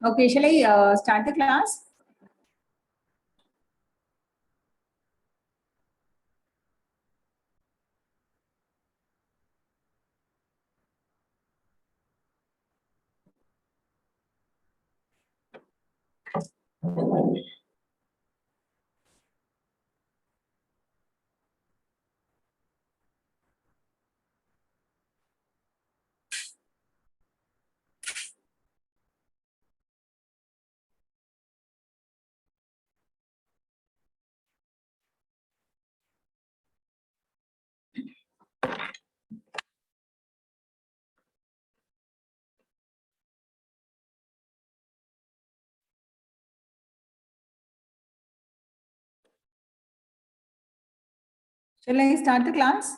Okay, shall I start the class? Shall I start the class?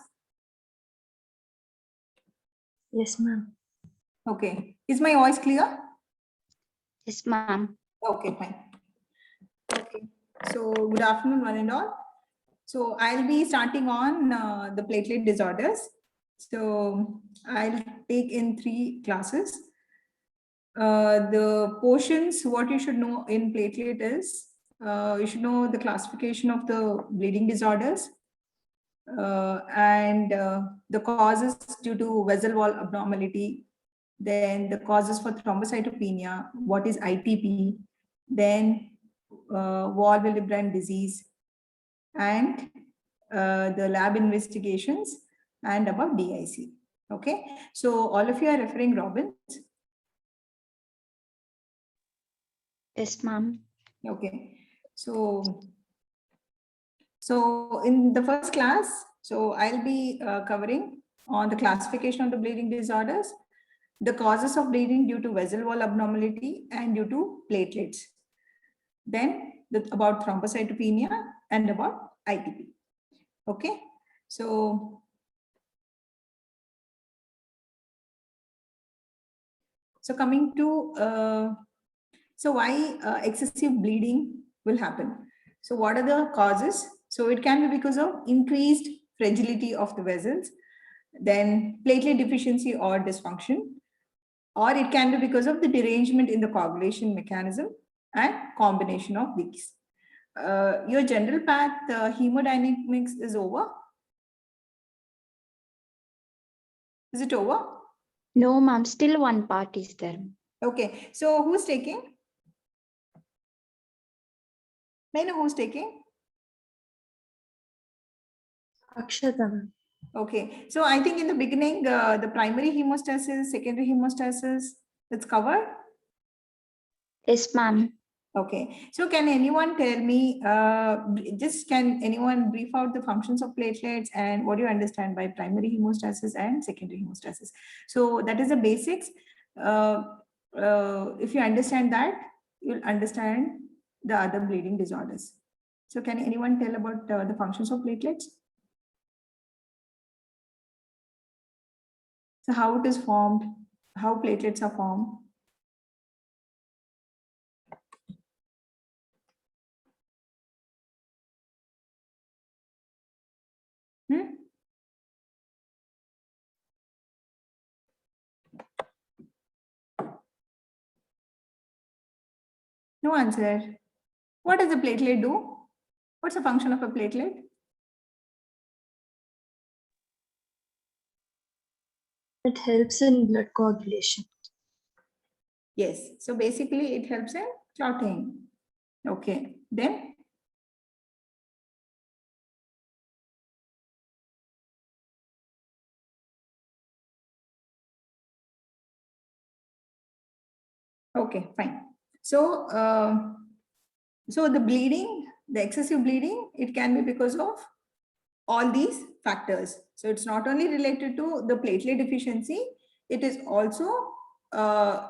Yes, ma'am. Okay. Is my voice clear? Yes, ma'am. Okay, fine. Okay. So good afternoon, one and all. So I'll be starting on the platelet disorders. So I'll take in 3 classes. The portions, what you should know in platelet is, you should know the classification of the bleeding disorders, and the causes due to vessel wall abnormality, then the causes for thrombocytopenia, what is ITP, then wall Willebrand disease, and the lab investigations, and about DIC. Okay, so all of you are referring Robbins. Yes, ma'am. Okay, so in the first class, so I'll be covering on the classification of the bleeding disorders, the causes of bleeding due to vessel wall abnormality and due to platelets, then about thrombocytopenia and about ITP. Okay, so coming to so why excessive bleeding will happen. So what are the causes? So it can be because of increased fragility of the vessels, then platelet deficiency or dysfunction, or it can be because of the derangement in the coagulation mechanism and combination of these. Your general path hemodynamics is over. Is it over? No, ma'am. Still one part is there. Okay. So who's taking? May I know who's taking? Akshata, ma'am. Okay. So I think in the beginning, the primary hemostasis, secondary hemostasis, it's covered. Yes, ma'am. Okay. So can anyone tell me, can anyone brief out the functions of platelets and what do you understand by primary hemostasis and secondary hemostasis? So that is the basics. If you understand that, you'll understand the other bleeding disorders. So can anyone tell about the functions of platelets? So how it is formed, how platelets are formed? Hmm? No answer. What does a platelet do? What's the function of a platelet? It helps in blood coagulation. Yes. So basically it helps in clotting. Okay. Then okay, fine. So so the bleeding, the excessive bleeding, it can be because of all these factors. So it's not only related to the platelet deficiency, it is also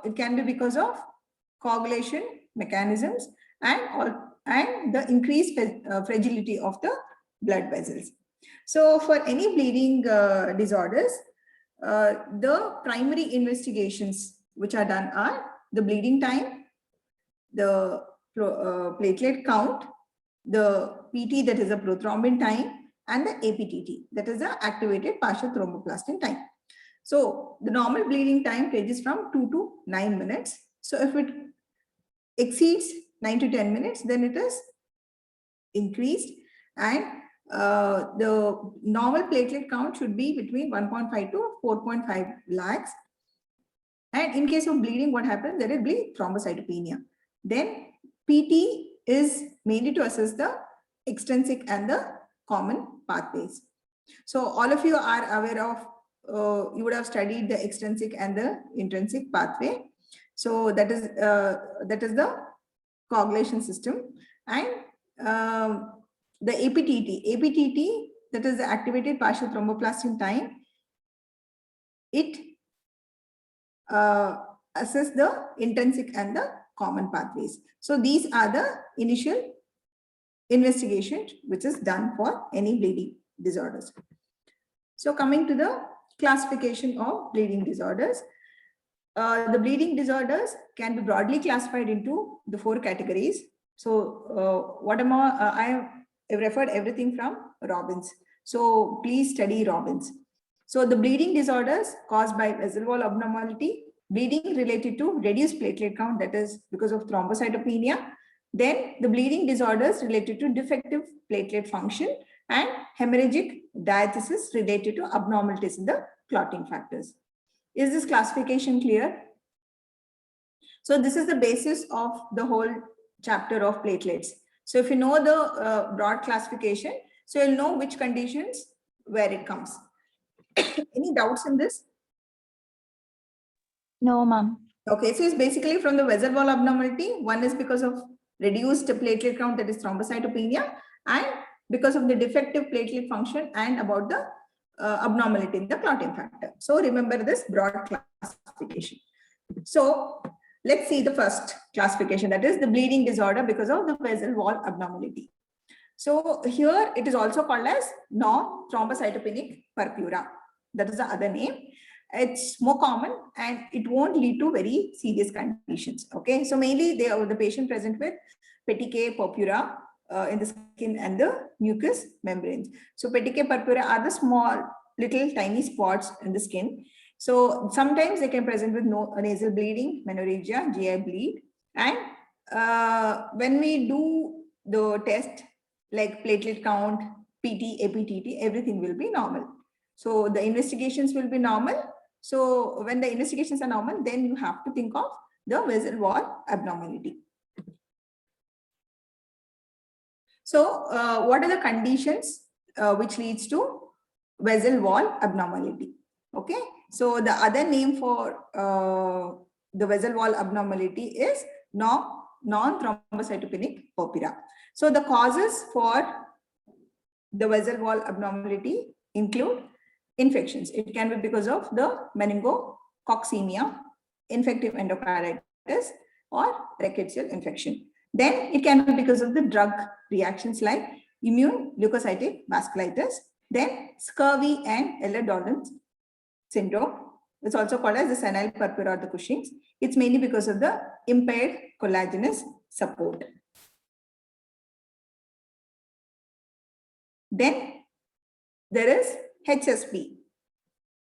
it can be because of coagulation mechanisms and the increased fragility of the blood vessels. So for any bleeding disorders, the primary investigations which are done are the bleeding time, the platelet count, the PT, that is a prothrombin time, and the APTT, that is the activated partial thromboplastin time. So the normal bleeding time ranges from 2 to 9 minutes. So if it exceeds 9 to 10 minutes, then it is increased, and the normal platelet count should be between 1.5 to 4.5 lakhs. And in case of bleeding, what happens? There will be thrombocytopenia. Then PT is mainly to assess the extrinsic and the common pathways. So all of you are aware of, you would have studied the extrinsic and the intrinsic pathway. So that is the coagulation system. And the APTT, that is the activated partial thromboplastin time, it assess the intrinsic and the common pathways. So these are the initial investigation which is done for any bleeding disorders. So coming to the classification of bleeding disorders, the bleeding disorders can be broadly classified into the 4 categories. So I have referred everything from Robbins. So please study Robbins. So the bleeding disorders caused by vessel wall abnormality, bleeding related to reduced platelet count, that is because of thrombocytopenia. Then the bleeding disorders related to defective platelet function, and hemorrhagic diathesis related to abnormalities in the clotting factors. Is this classification clear? So this is the basis of the whole chapter of platelets. So if you know the broad classification, so you'll know which conditions, where it comes. Any doubts in this? No, ma'am. Okay, so it's basically from the vessel wall abnormality. One is because of reduced platelet count, that is thrombocytopenia, and because of the defective platelet function, and about the abnormality in the clotting factor. So remember this broad classification. So let's see the first classification, that is the bleeding disorder because of the vessel wall abnormality. So here it is also called as non-thrombocytopenic purpura. That is the other name. It's more common and it won't lead to very serious conditions. Okay, so mainly the patient present with petechiae purpura in the skin and the mucous membranes. So petechiae purpura are the small, little tiny spots in the skin. So sometimes they can present with nasal bleeding, menorrhagia, GI bleed. And when we do the test like platelet count, PT, APTT, everything will be normal. So the investigations will be normal. So when the investigations are normal, then you have to think of the vessel wall abnormality. So what are the conditions which leads to vessel wall abnormality? Okay, so the other name for the vessel wall abnormality is non-thrombocytopenic purpura. So the causes for the vessel wall abnormality include infections. It can be because of the meningococcemia, infective endocarditis, or rickettsial infection. Then it can be because of the drug reactions like immune leukocytic vasculitis, then scurvy and Ehlers-Danlos syndrome. It's also called as the senile purpura or the Cushing's. It's mainly because of the impaired collagenous support. Then there is HSP,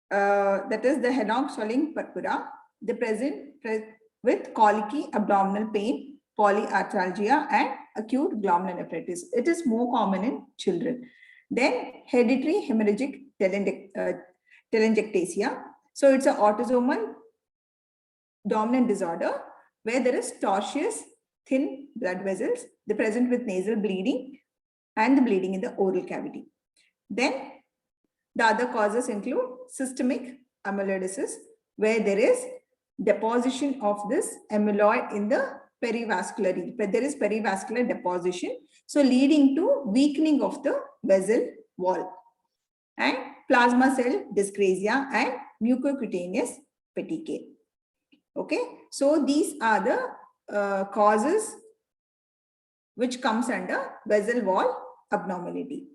that is the head and swelling purpura. They present with colicky abdominal pain, polyarthralgia, and acute glomerulonephritis. It is more common in children. Then hereditary hemorrhagic telangiectasia. So it's an autosomal dominant disorder where there is tortuous thin blood vessels. They present with nasal bleeding and the bleeding in the oral cavity. Then the other causes include systemic amyloidosis, where there is deposition of this amyloid in the perivascular region. There is perivascular deposition, so leading to weakening of the vessel wall. And plasma cell dyscrasia and mucocutaneous petechiae. Okay, so these are the causes which comes under vessel wall abnormality.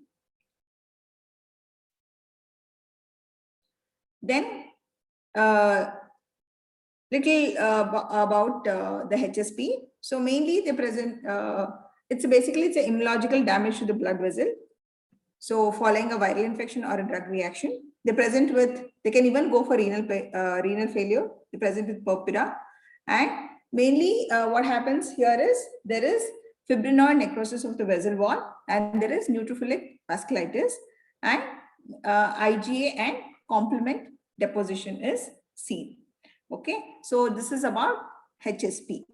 Then little about the HSP. So mainly they present, it's an immunological damage to the blood vessel. So following a viral infection or a drug reaction, they can even go for renal failure. They present with purpura, and mainly what happens here is there is fibrinoid necrosis of the vessel wall, and there is neutrophilic vasculitis, and IgA and complement deposition is seen. Okay, so this is about HSP.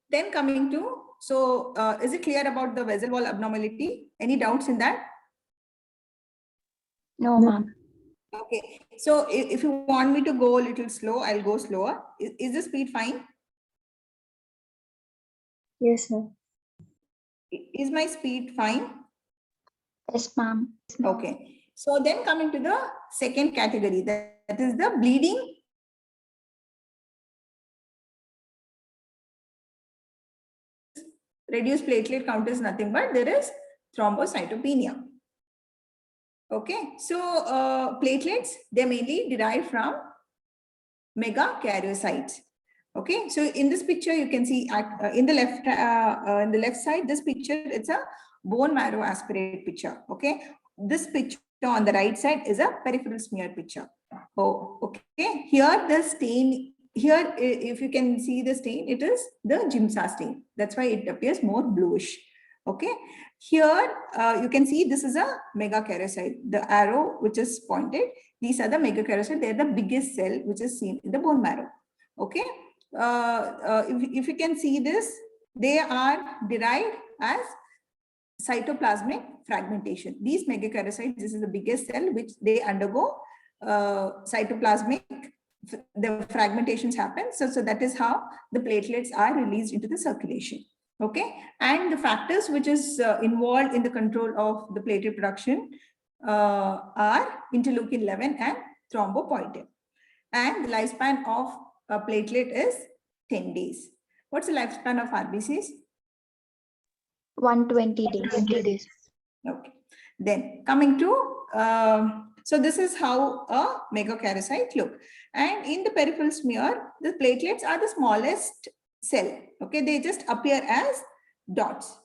Then coming to, so is it clear about the vessel wall abnormality? Any doubts in that? No, ma'am. Okay, so if you want me to go a little slow, I'll go slower. Is the speed fine? Yes, sir. Is my speed fine? Yes, ma'am. Okay, so then coming to the second category, that is the bleeding. Reduced platelet count is nothing but there is thrombocytopenia. Okay, so platelets, they're mainly derived from megakaryocytes. Okay, so in this picture you can see in the left side, this picture, it's a bone marrow aspirate picture. Okay, this picture on the right side is a peripheral smear picture. Oh, okay, here the stain, here if you can see the stain, it is the Giemsa stain. That's why it appears more bluish. Okay, here you can see this is a megakaryocyte. The arrow which is pointed, these are the megakaryocyte. They're the biggest cell which is seen in the bone marrow. Okay, if you can see this, they are derived as cytoplasmic fragmentation. These megakaryocytes, this is the biggest cell which they undergo cytoplasmic, the fragmentations happen. So that is how the platelets are released into the circulation. Okay, and the factors which is involved in the control of the platelet production are interleukin 11 and thrombopoietin. And the lifespan of a platelet is 10 days. What's the lifespan of RBCs? 120 days. Okay. Then coming to, so this is how a megakaryocyte look. And in the peripheral smear, the platelets are the smallest cell. Okay, they just appear as dots.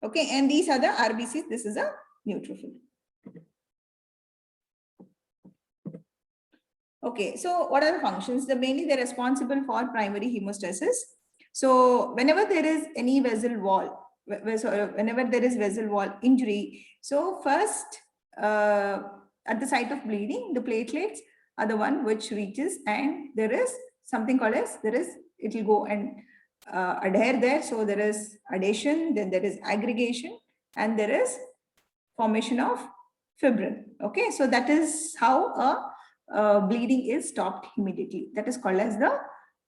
Okay, and these are the RBCs. This is a neutrophil. Okay, so what are the functions? Mainly they're responsible for primary hemostasis. So whenever there is any vessel wall, whenever there is vessel wall injury, so first at the site of bleeding, the platelets are the one which reaches, and there is something called as, it will go and adhere there. So there is adhesion, then there is aggregation, and there is formation of fibrin. Okay, so that is how bleeding is stopped immediately. That is called as the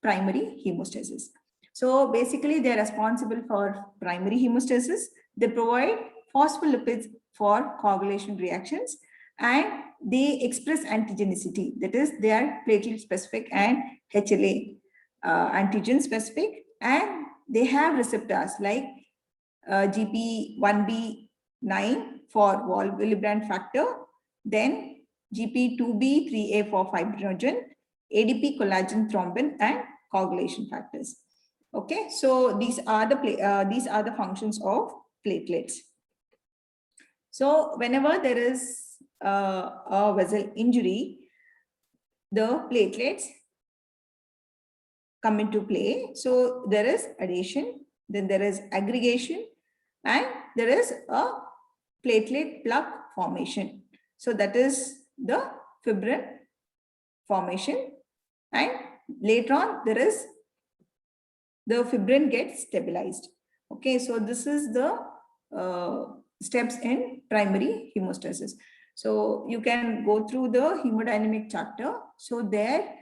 primary hemostasis. So basically they are responsible for primary hemostasis. They provide phospholipids for coagulation reactions, and they express antigenicity. That is, they are platelet specific and HLA antigen specific, and they have receptors like GP1B9 for Wall-Willebrand factor, then GP2B3A for fibrinogen, ADP collagen thrombin, and coagulation factors. Okay, so these are the functions of platelets. So whenever there is a vessel injury, the platelets come into play. So there is adhesion, then there is aggregation, and there is a platelet plug formation. So that is the fibrin formation, and later on there is the fibrin gets stabilized. Okay, so this is the steps in primary hemostasis. So you can go through the hemodynamic chapter. So there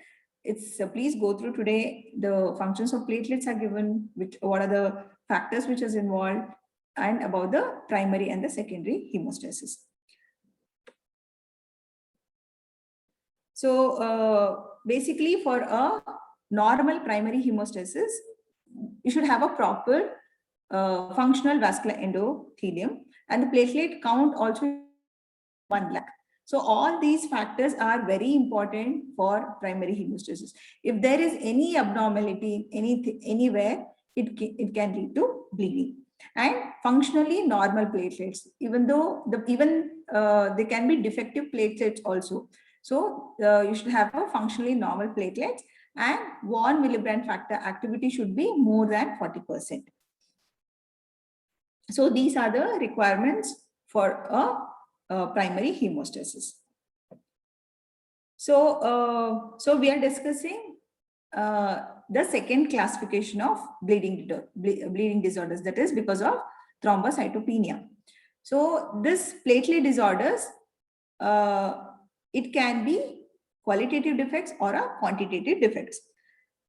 it's please go through today. The functions of platelets are given, what are the factors which is involved, and about the primary and the secondary hemostasis. So basically for a normal primary hemostasis, you should have a proper functional vascular endothelium, and the platelet count also 1 lakh. So all these factors are very important for primary hemostasis. If there is any abnormality anywhere, it can lead to bleeding. and functionally normal platelets, even though they can be defective platelets also. So you should have a functionally normal platelets, and von Willebrand factor activity should be more than 40%. So these are the requirements for a primary hemostasis. So we are discussing the second classification of bleeding disorders, that is because of thrombocytopenia. So this platelet disorders, it can be qualitative defects or a quantitative defects.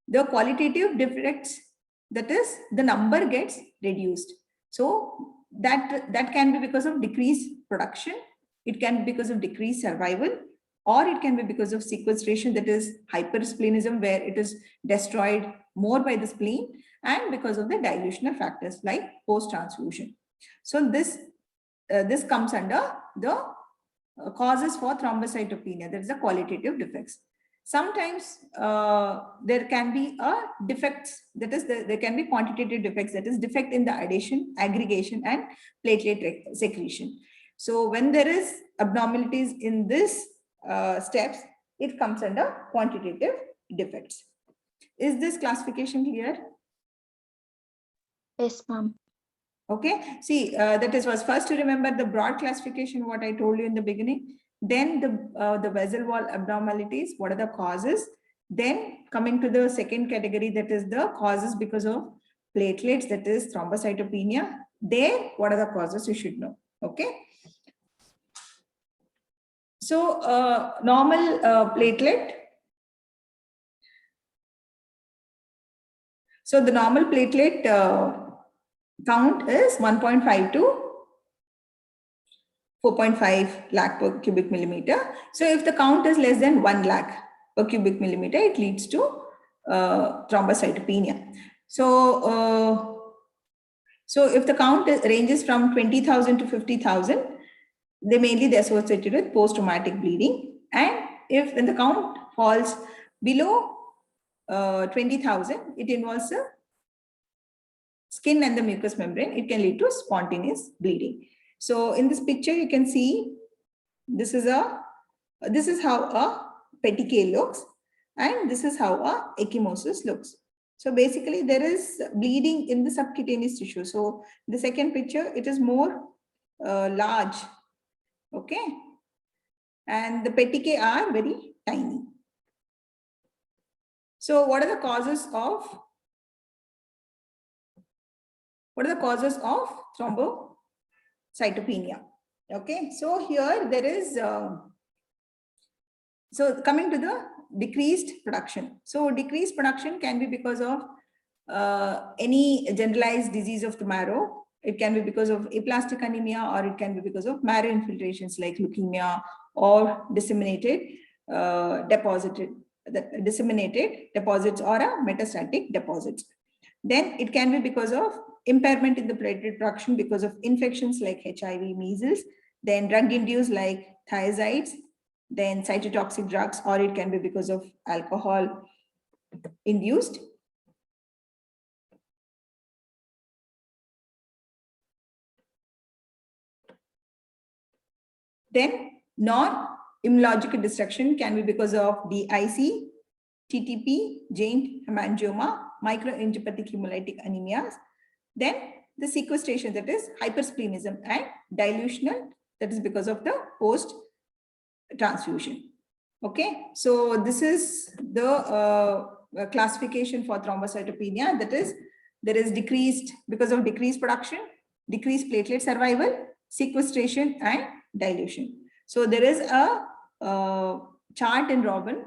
The qualitative defects, that is the number gets reduced. So that can be because of decreased production, it can be because of decreased survival, or it can be because of sequestration, that is hypersplenism, where it is destroyed more by the spleen, and because of the dilutional factors like post-transfusion. So this comes under the causes for thrombocytopenia, that is the qualitative defects. Sometimes there can be defects, that is there can be quantitative defects, that is defect in the adhesion, aggregation, and platelet secretion. So when there is abnormalities in this steps, it comes under quantitative defects. Is this classification clear? Yes, ma'am. Okay, see, that is was first to remember the broad classification, what I told you in the beginning. Then the vessel wall abnormalities, what are the causes? Then coming to the second category, that is the causes because of platelets, that is thrombocytopenia. There, what are the causes you should know? Okay. So normal platelet. So the normal platelet count is 1.5 to 4.5 lakh per cubic millimeter. So if the count is less than 1 lakh per cubic millimeter, it leads to thrombocytopenia. So if the count ranges from 20,000 to 50,000, they mainly they're associated with post-traumatic bleeding. And if when the count falls below 20,000, it involves the skin and the mucous membrane. It can lead to spontaneous bleeding. So in this picture, you can see this is how a petechiae looks, and this is how a ecchymosis looks. So basically, there is bleeding in the subcutaneous tissue. So the second picture, it is more large, okay, and the petechiae are very tiny. So what are the causes of thrombocytopenia? Okay, so here there is so coming to the decreased production. So decreased production can be because of any generalized disease of the marrow. It can be because of aplastic anemia, or it can be because of marrow infiltrations like leukemia or disseminated deposits or metastatic deposits. Then it can be because of impairment in the platelet production because of infections like HIV, measles, then drug-induced like thiazides, then cytotoxic drugs, or it can be because of alcohol-induced. Then non-immunological destruction can be because of DIC, TTP, giant hemangioma, microangiopathic hemolytic anemias. Then the sequestration, that is hypersplenism, and dilutional, that is because of the post-transfusion. Okay, so this is the classification for thrombocytopenia, that is there is decreased because of decreased production, decreased platelet survival, sequestration, and dilution. So there is a chart in Robin.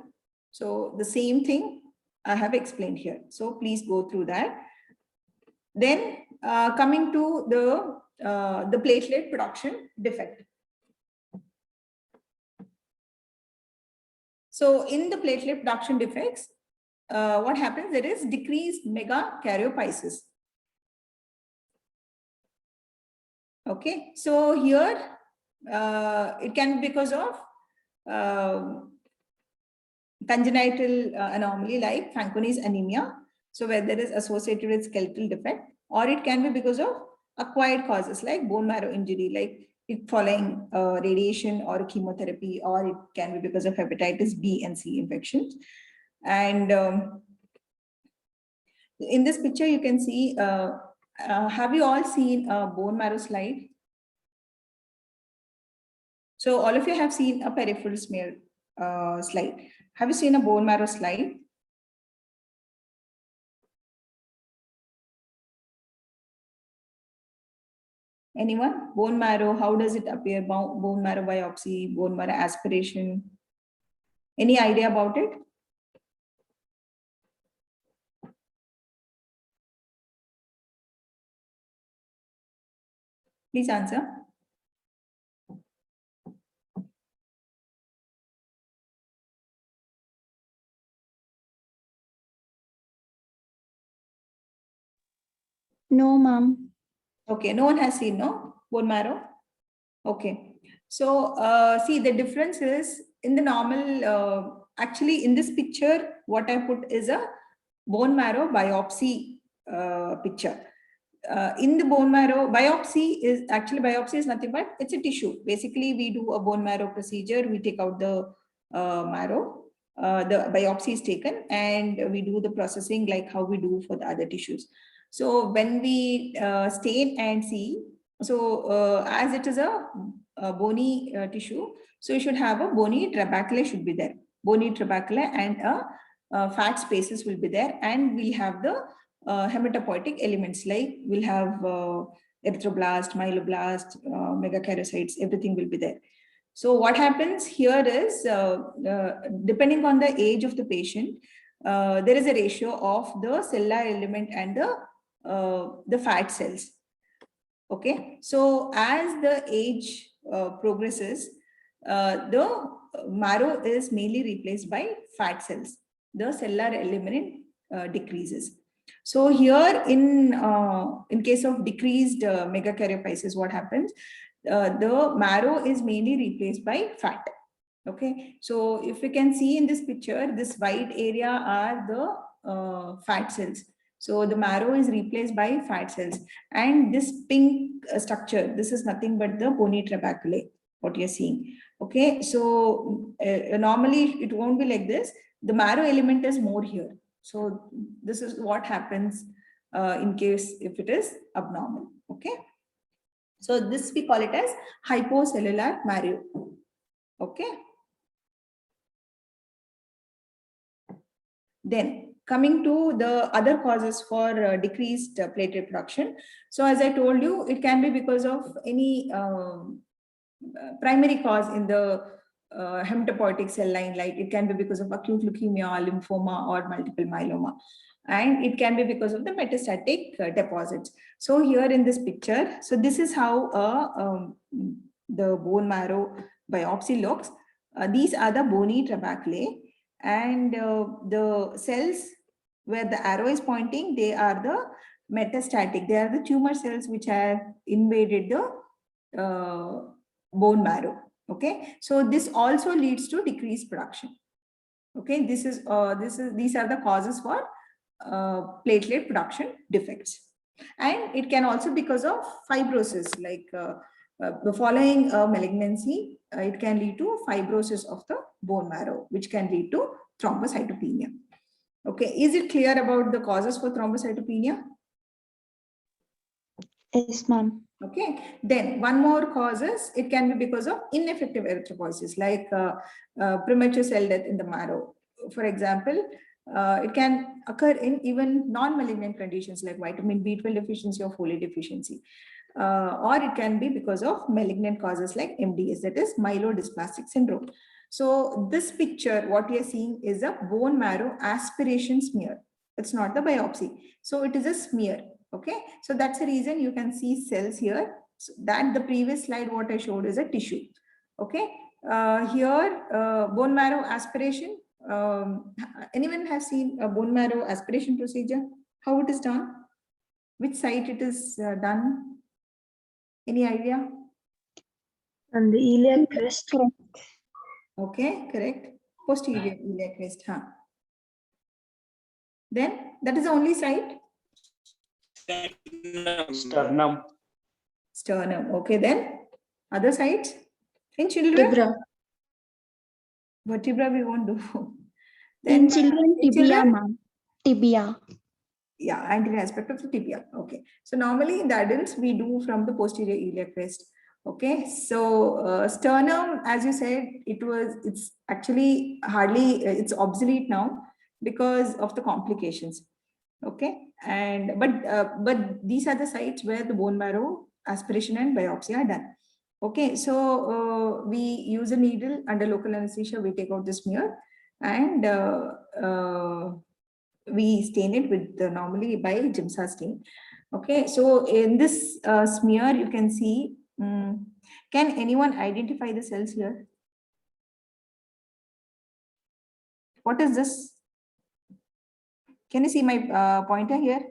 So the same thing I have explained here. So please go through that. Then coming to the platelet production defect. So in the platelet production defects, what happens? There is decreased megakaryopoiesis. Okay, so here it can be because of congenital anomaly like Fanconi's anemia, so where there is associated with skeletal defect, or it can be because of acquired causes like bone marrow injury, like it following radiation or chemotherapy, or it can be because of hepatitis B and C infections. And in this picture, you can see, have you all seen a bone marrow slide? So all of you have seen a peripheral smear slide. Have you seen a bone marrow slide? Anyone? Bone marrow, how does it appear? Bone marrow biopsy, bone marrow aspiration. Any idea about it? Please answer. No, ma'am. Okay, no one has seen, no? Bone marrow? Okay. So, see, the difference is in the normal, actually in this picture, what I put is a bone marrow biopsy picture. In the bone marrow, biopsy is nothing but it's a tissue. Basically, we do a bone marrow procedure. We take out the marrow, the biopsy is taken, and we do the processing like how we do for the other tissues. So when we stain and see, so as it is a bony tissue, so you should have a bony trabeculae should be there. Bony trabeculae and fat spaces will be there, and we'll have the hematopoietic elements like we'll have erythroblast, myeloblast, megakaryocytes, everything will be there. So what happens here is, depending on the age of the patient, there is a ratio of the cellular element and the fat cells. Okay, so as the age progresses, the marrow is mainly replaced by fat cells. The cellular element decreases. So here in case of decreased megakaryocytes, what happens? The marrow is mainly replaced by fat. Okay, so if you can see in this picture, this white area are the fat cells. So the marrow is replaced by fat cells, and this pink structure, this is nothing but the bony trabeculae, what you're seeing. Okay, so normally it won't be like this. The marrow element is more here. So this is what happens in case if it is abnormal. Okay, so this we call it as hypocellular marrow. Okay. Then coming to the other causes for decreased platelet production. So as I told you, it can be because of any primary cause in the hematopoietic cell line, like it can be because of acute leukemia, lymphoma, or multiple myeloma. And it can be because of the metastatic deposits. So here in this picture, so this is how the bone marrow biopsy looks. These are the bony trabeculae, and the cells where the arrow is pointing, they are the metastatic. They are the tumor cells which have invaded the bone marrow. Okay, so this also leads to decreased production. Okay, these are the causes for platelet production defects. And it can also because of fibrosis, like following malignancy, it can lead to fibrosis of the bone marrow, which can lead to thrombocytopenia. Okay, is it clear about the causes for thrombocytopenia? Yes, ma'am. Okay, then one more causes, it can be because of ineffective erythropoiesis, like premature cell death in the marrow. For example, it can occur in even non-malignant conditions like vitamin B12 deficiency or folate deficiency. Or it can be because of malignant causes like MDS, that is myelodysplastic syndrome. So this picture, what we are seeing is a bone marrow aspiration smear. It's not the biopsy. So it is a smear. Okay, so that's the reason you can see cells here. So that the previous slide what I showed is a tissue. Okay, here bone marrow aspiration. Anyone have seen a bone marrow aspiration procedure? How it is done? Which site it is done? Any idea? On the iliac crest. Okay, correct. Posterior iliac crest. Huh? Then that is the only site. Sternum. Sternum. Okay, then other sides in children. Tibia. Vertebra we won't do. In children, in tibia, children, ma'am. Tibia. yeah, anterior aspect of the tibia. Okay, so normally in the adults we do from the posterior iliac crest. Okay, so sternum, as you said, it's actually hardly, it's obsolete now because of the complications. Okay, and but these are the sites where the bone marrow aspiration and biopsy are done. Okay, so we use a needle under local anesthesia, we take out the smear, and we stain it with normally by Giemsa stain. Okay, so in this smear you can see, can anyone identify the cells here? What is this? Can you see my pointer here?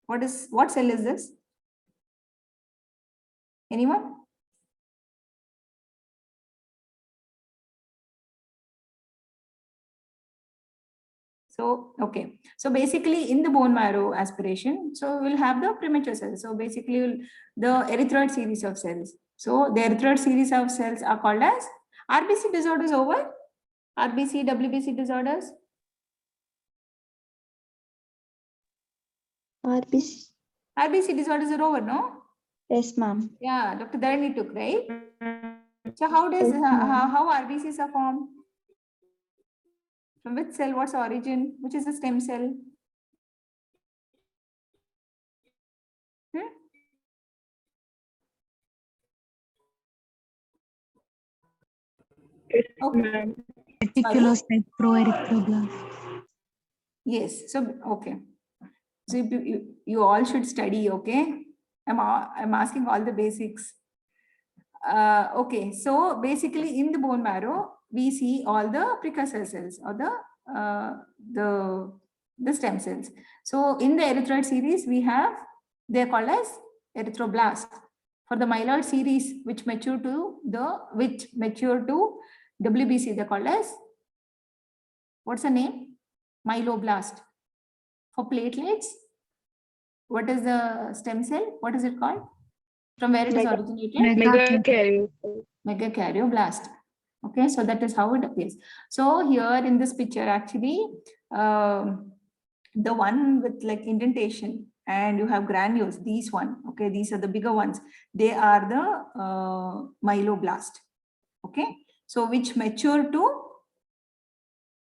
What cell is this? Anyone? So, okay. So basically in the bone marrow aspiration, so we'll have the premature cells. So basically the erythroid series of cells. So the erythroid series of cells are called as RBC disorders over? RBC, WBC disorders? RBC. RBC disorders are over, no? Yes, ma'am. Yeah, Dr. Dharani took, right? So how does, Yes, ma'am. how RBCs are formed? From which cell, what's the origin? Which is the stem cell? Hmm? Okay. Reticulocyte proerythroblast. Yes. So, okay. So you all should study, okay? I'm asking all the basics. Okay, so basically in the bone marrow, we see all the precursor cells or the stem cells. So in the erythroid series, we have, they're called as erythroblast. For the myeloid series, which mature to WBC, they're called as, what's the name? Myeloblast. For platelets, what is the stem cell? What is it called? From where it is originated? Megakaryoblast. Okay, so that is how it appears. So here in this picture, actually, the one with like indentation and you have granules, these one, okay, these are the bigger ones. They are the myeloblast. Okay, so which mature to,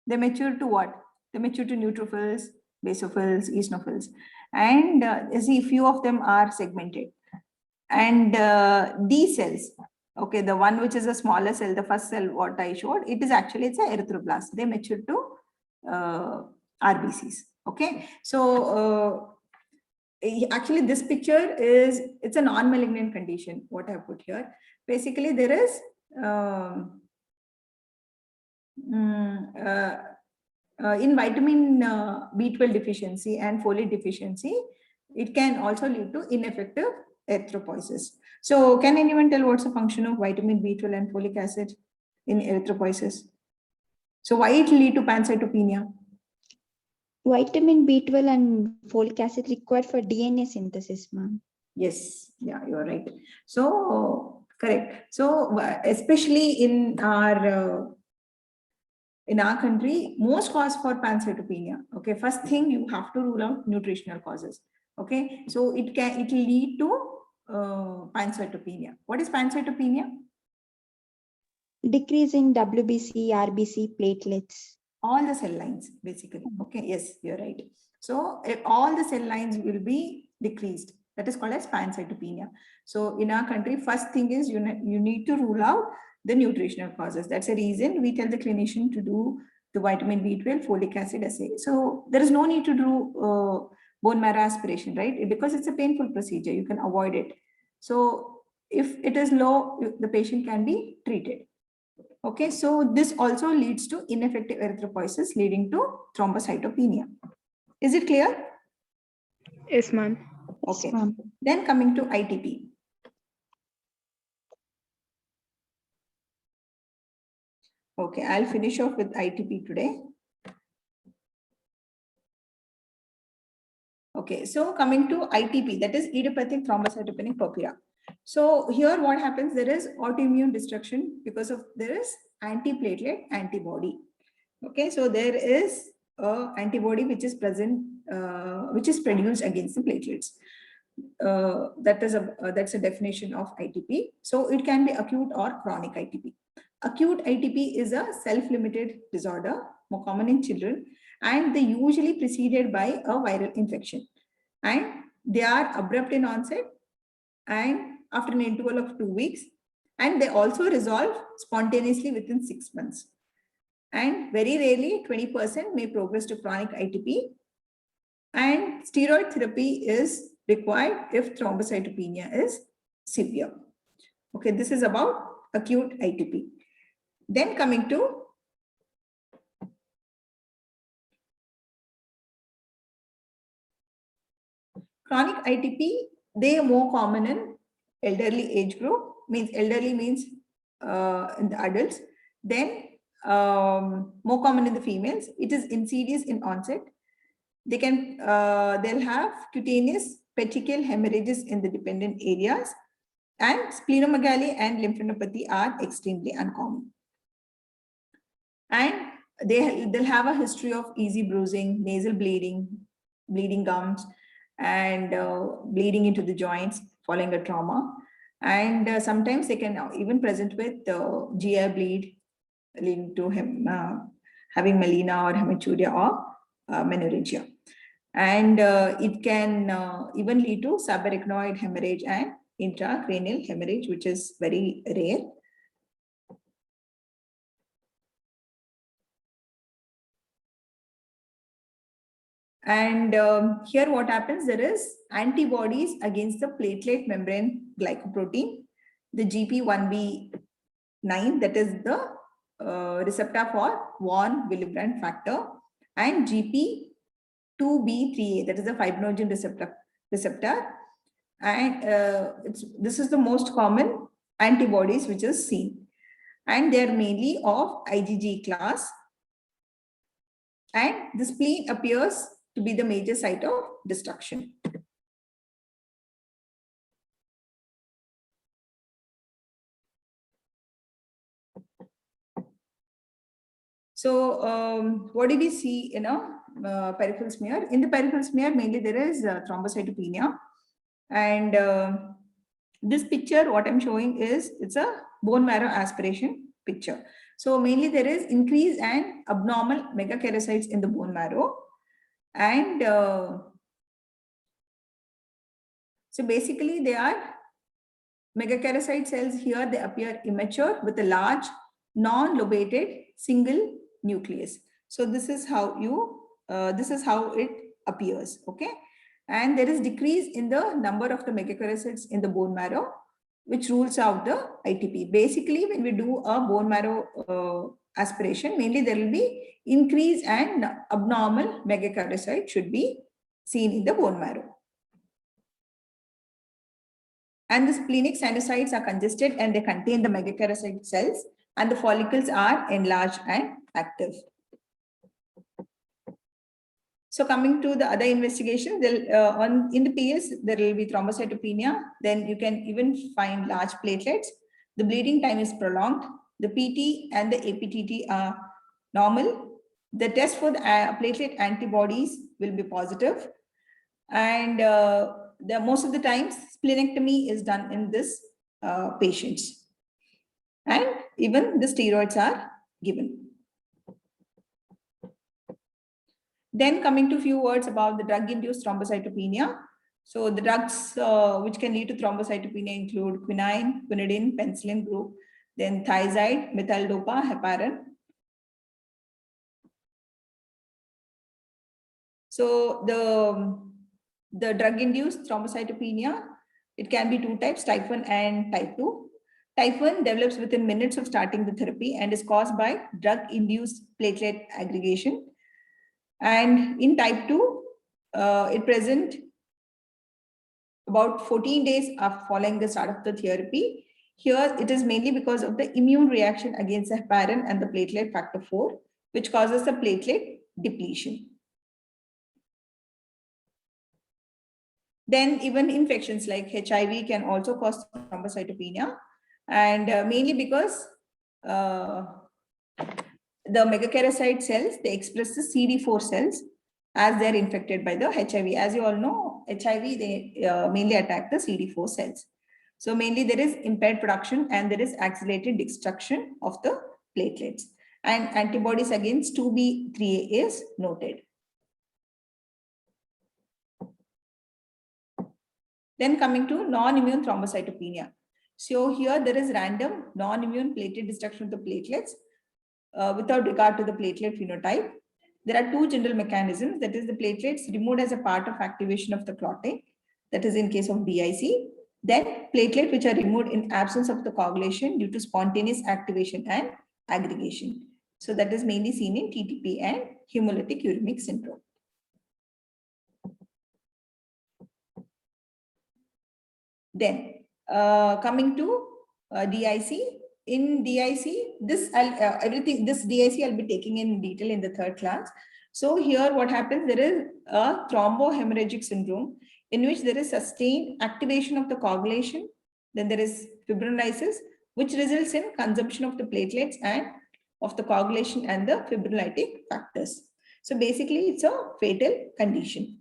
they mature to what? They mature to neutrophils, basophils, eosinophils, and see, few of them are segmented. And these cells, okay, the one which is a smaller cell, the first cell what I showed, it is actually, it's a erythroblast. They mature to RBCs. Okay, so actually this picture is, it's a non-malignant condition, what I put here. Basically there is in vitamin B12 deficiency and folate deficiency, it can also lead to ineffective erythropoiesis. So can anyone tell what's the function of vitamin B12 and folic acid in erythropoiesis? So why it lead to pancytopenia? Vitamin B12 and folic acid required for DNA synthesis, ma'am. Yes, yeah, you're right. So correct. So especially in our country, most cause for pancytopenia. Okay, first thing you have to rule out nutritional causes. Okay, so it will lead to pancytopenia. What is pancytopenia? Decrease in WBC, RBC, platelets. All the cell lines, basically. Okay, yes, you're right. So all the cell lines will be decreased. That is called as pancytopenia. So in our country, first thing is you need to rule out the nutritional causes. That's the reason we tell the clinician to do the vitamin B12 folic acid assay. So there is no need to do bone marrow aspiration, right? Because it's a painful procedure, you can avoid it. So if it is low, the patient can be treated. Okay, so this also leads to ineffective erythropoiesis leading to thrombocytopenia. Is it clear? Yes, ma'am. Okay, Yes, ma'am. then coming to ITP. Okay, I'll finish off with ITP today. Okay, so coming to ITP, that is idiopathic thrombocytopenic purpura. So here what happens, there is autoimmune destruction because of there is antiplatelet antibody. Okay, so there is a antibody which is present, which is produced against the platelets. That's a definition of ITP. So it can be acute or chronic ITP. Acute ITP is a self-limited disorder, more common in children, and they usually preceded by a viral infection. And they are abrupt in onset and after an interval of 2 weeks, and they also resolve spontaneously within 6 months. And very rarely 20% may progress to chronic ITP. And steroid therapy is required if thrombocytopenia is severe. Okay, this is about acute ITP. Then coming to chronic ITP, they are more common in elderly age group, means elderly means in the adults. Then more common in the females. It is insidious in onset. They can, they'll have cutaneous petechial hemorrhages in the dependent areas, and splenomegaly and lymphadenopathy are extremely uncommon. And they'll have a history of easy bruising, nasal bleeding, bleeding gums, and bleeding into the joints following a trauma. And sometimes they can even present with GI bleed leading to him having melena or hematuria or menorrhagia. And it can even lead to subarachnoid hemorrhage and intracranial hemorrhage, which is very rare. And here what happens, there is antibodies against the platelet membrane glycoprotein, the GP1B9, that is the receptor for von Willebrand factor, and GP2B3A, that is the fibrinogen receptor. And this is the most common antibodies which is seen. And they are mainly of IgG class. And the spleen appears to be the major site of destruction. So what do we see in a peripheral smear? In the peripheral smear, mainly there is thrombocytopenia. And this picture, what I'm showing is, it's a bone marrow aspiration picture. So mainly there is increase and abnormal megakaryocytes in the bone marrow. And so basically they are megakaryocyte cells here, they appear immature with a large non-lobated single nucleus. So this is how it appears, okay? And there is decrease in the number of the megakaryocytes in the bone marrow, which rules out the ITP. Basically, when we do a bone marrow aspiration, mainly there will be increase and abnormal megakaryocyte should be seen in the bone marrow. And the splenic sinusoids are congested and they contain the megakaryocyte cells, and the follicles are enlarged and active. So coming to the other investigation, in the PS, there will be thrombocytopenia. Then you can even find large platelets. The bleeding time is prolonged. The PT and the APTT are normal. The test for the platelet antibodies will be positive. And most of the times, splenectomy is done in this patients. And even the steroids are given. Then coming to a few words about the drug-induced thrombocytopenia. So the drugs which can lead to thrombocytopenia include quinine, quinidine, penicillin group, then thiazide, methyl-dopa, heparin. So the drug-induced thrombocytopenia, it can be two types, type 1 and type 2. Type 1 develops within minutes of starting the therapy and is caused by drug-induced platelet aggregation. And in type 2, it present about 14 days after following the start of the therapy. Here, it is mainly because of the immune reaction against the heparin and the platelet factor 4, which causes the platelet depletion. Then even infections like HIV can also cause thrombocytopenia, and mainly because the megakaryocyte cells, they express the CD4 cells as they're infected by the HIV. As you all know, HIV, they mainly attack the CD4 cells. So mainly there is impaired production and there is accelerated destruction of the platelets. And antibodies against 2B3A is noted. Then coming to non-immune thrombocytopenia. So here there is random non-immune platelet destruction of the platelets without regard to the platelet phenotype. There are two general mechanisms, that is the platelets removed as a part of activation of the clotting, that is in case of DIC. Then platelet which are removed in absence of the coagulation due to spontaneous activation and aggregation. So that is mainly seen in TTP and hemolytic uremic syndrome. Then coming to DIC. In DIC, this DIC I'll be taking in detail in the third class. So here what happens, there is a thrombohemorrhagic syndrome in which there is sustained activation of the coagulation. Then there is fibrinolysis, which results in consumption of the platelets and of the coagulation and the fibrinolytic factors. So basically it's a fatal condition.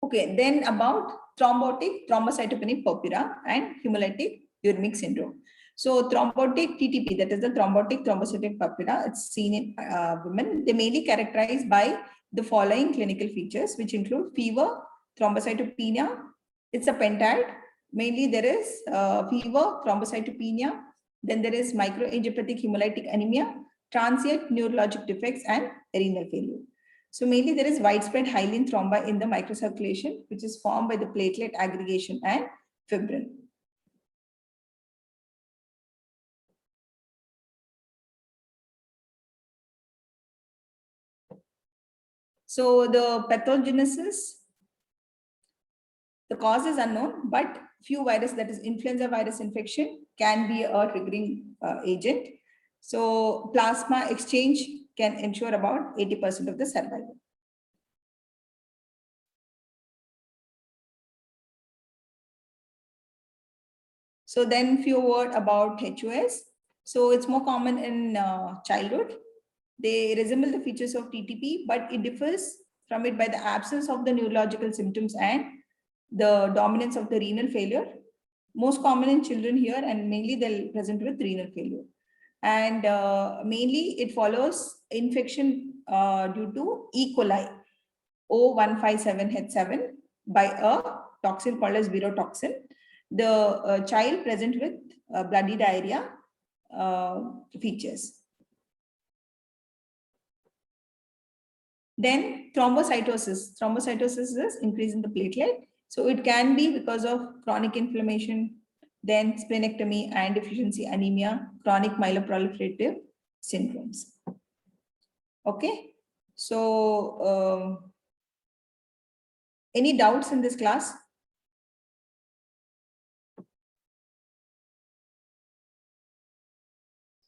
Okay, then about thrombocytopenic purpura and hemolytic uremic syndrome. So thrombotic TTP, that is the thrombotic thrombocytopenic purpura, it's seen in women. They mainly characterized by the following clinical features, which include fever, thrombocytopenia. It's a pentad. Mainly there is fever, thrombocytopenia. Then there is microangiopathic hemolytic anemia, transient neurologic defects, and renal failure. So mainly there is widespread hyaline thrombi in the microcirculation, which is formed by the platelet aggregation and fibrin. So the pathogenesis, the cause is unknown, but few virus, that is influenza virus infection, can be a triggering agent. So plasma exchange can ensure about 80% of the survival. So then few word about HOS. So it's more common in childhood. They resemble the features of TTP, but it differs from it by the absence of the neurological symptoms and the dominance of the renal failure. Most common in children here, and mainly they'll present with renal failure. And mainly it follows infection due to E. coli O157H7 by a toxin called as virotoxin. The child present with bloody diarrhea features. Then thrombocytosis. Thrombocytosis is increase in the platelet. So it can be because of chronic inflammation, then splenectomy, iron deficiency anemia, chronic myeloproliferative syndromes. Okay. So any doubts in this class?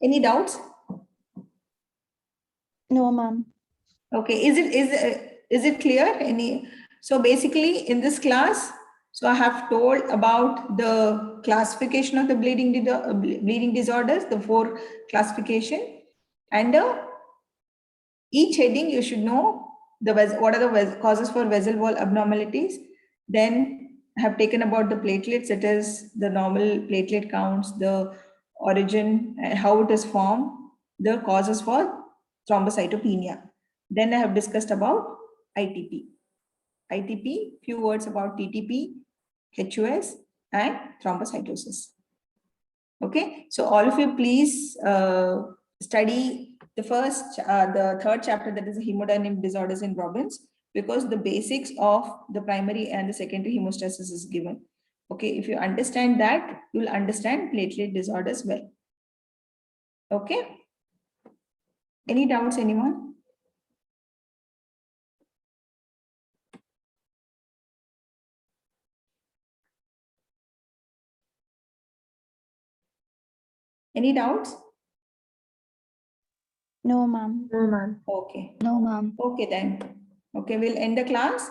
Any doubts? No, ma'am. Okay, is it clear? Any? So basically in this class, so I have told about the classification of the bleeding disorders, the 4 classification, and each heading you should know what are the causes for vessel wall abnormalities. Then I have taken about the platelets, it is the normal platelet counts, the origin, how it is formed, the causes for thrombocytopenia. Then I have discussed about ITP. ITP, few words about TTP, HOS, and thrombocytosis. Okay, so all of you please study the third chapter, that is hemodynamic disorders in Robbins, because the basics of the primary and the secondary hemostasis is given. Okay, if you understand that, you will understand platelet disorders well. Okay, any doubts, anyone? Any doubts? No, ma'am. No, ma'am. Okay. No, ma'am. Okay then. Okay, we'll end the class.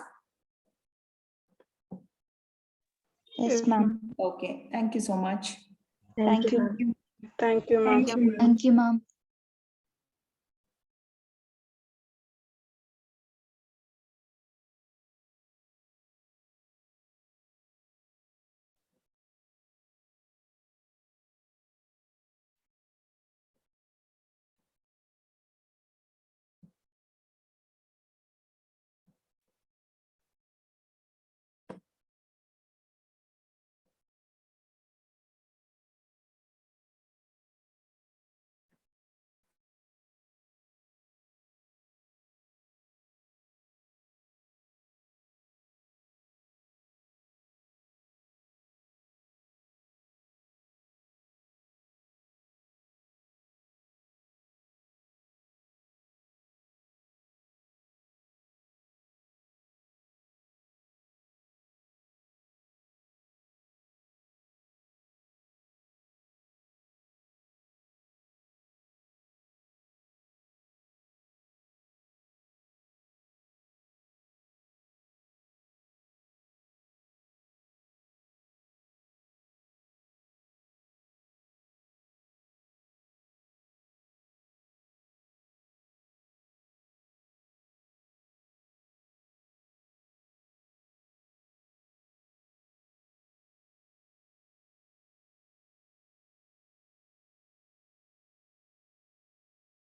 Yes, ma'am. Okay, thank you so much. Thank you. ma'am. Thank you, ma'am. Thank you, ma'am. Thank you, ma'am.